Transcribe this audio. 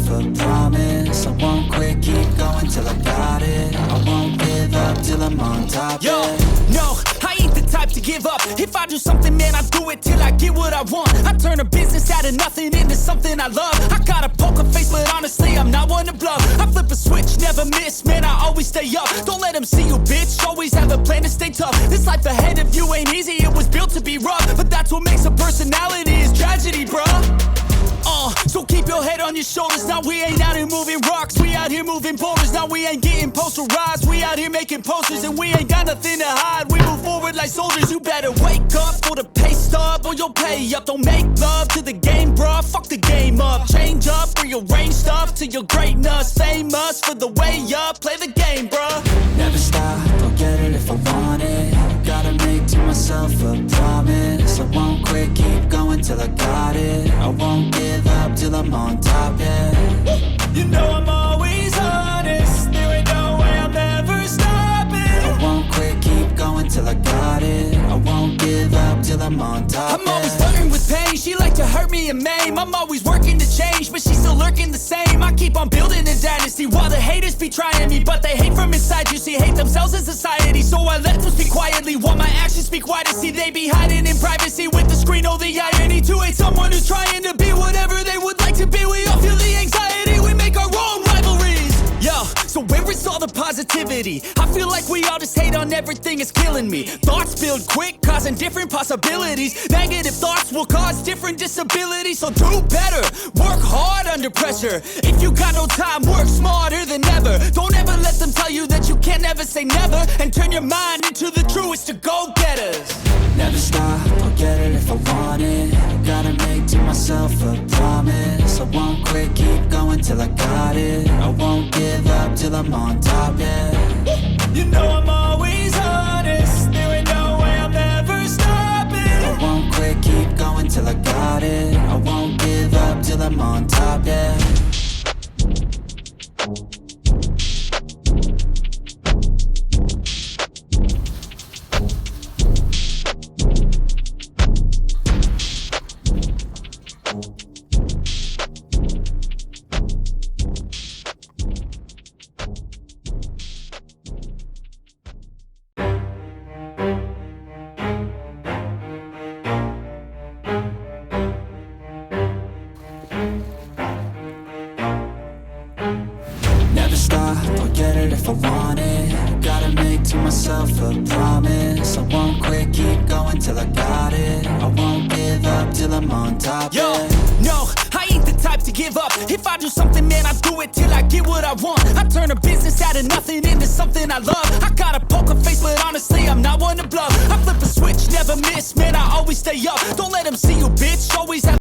a promise. I won't quit, keep going till I got it. I won't give up till I'm on top. Yo, no, I ain't the type to give up. If I do something, man, I do it till I get what I want. I turn a business out of nothing into something I love. I got a poker face, but honestly, I'm not one to bluff. I flip a switch, never miss, man, I always stay up. Don't let them see you, bitch, always have a plan to stay tough. This life ahead of you ain't easy, it was built to be rough. But that's what makes a personality, is tragedy, bruh. So keep your head on your shoulders. Now we ain't out here moving rocks, we out here moving boulders. Now we ain't getting posterized, we out here making posters. And we ain't got nothing to hide, we move forward like soldiers. You better wake up for the pay stub, or you'll pay up. Don't make love to the game, bruh, fuck the game up. Change up, rearrange stuff to your greatness. Famous for the way up, play the game, bruh. Never stop, I'll get it if I want it. Gotta make to myself a promise. I won't quit, keep going till I got it. I won't give up till I'm on top, yeah. You know I'm always honest, there ain't no way I'm ever stopping. I won't quit, keep going till I got it. I won't give up till I'm on top, I'm always flirting with pain, she like to hurt me and maim. I'm always working to change, but she's still lurking the same. I keep on building a dynasty while the haters be trying me. But they hate from inside, you see, hate themselves in society. So I let them speak quietly while my actions speak wider. See, they be hiding in privacy with the screen, oh the irony. To hate someone who's trying to be whatever they would like to be. We all feel the anxiety, we make our own rivalries. Yo, so where is all the positivity? I feel like we all just hate on everything, it's killing me. Thoughts build quick, causing different possibilities. Negative thoughts will cause different disabilities. So do better, work hard under pressure. If you got no time, work smarter than ever. Don't ever let them tell you that you can't never say never. And turn your mind into the truest of go-getters. Never stop, I'll get it if I want it. Gotta make to myself a promise. I won't quit, keep going till I got it. I won't give up till I'm on top, yeah. You know I'm always honest, there ain't no way I'm ever stopping. I won't quit, keep going till I got it. I won't give up till I'm on top, yeah. Never stop, I'll get it if I want it. Gotta make to myself a promise. I won't quit, keep going till I got it. I won't give up till I'm on top, Yo, yeah. no, I ain't the type to give up. If I do something, man, I do it till I get what I want. I turn a business out of nothing into something I love. I got a poker face, but honestly, I'm not one to bluff. I flip a switch, never miss, man, I always stay up. Don't let them see you, bitch, always have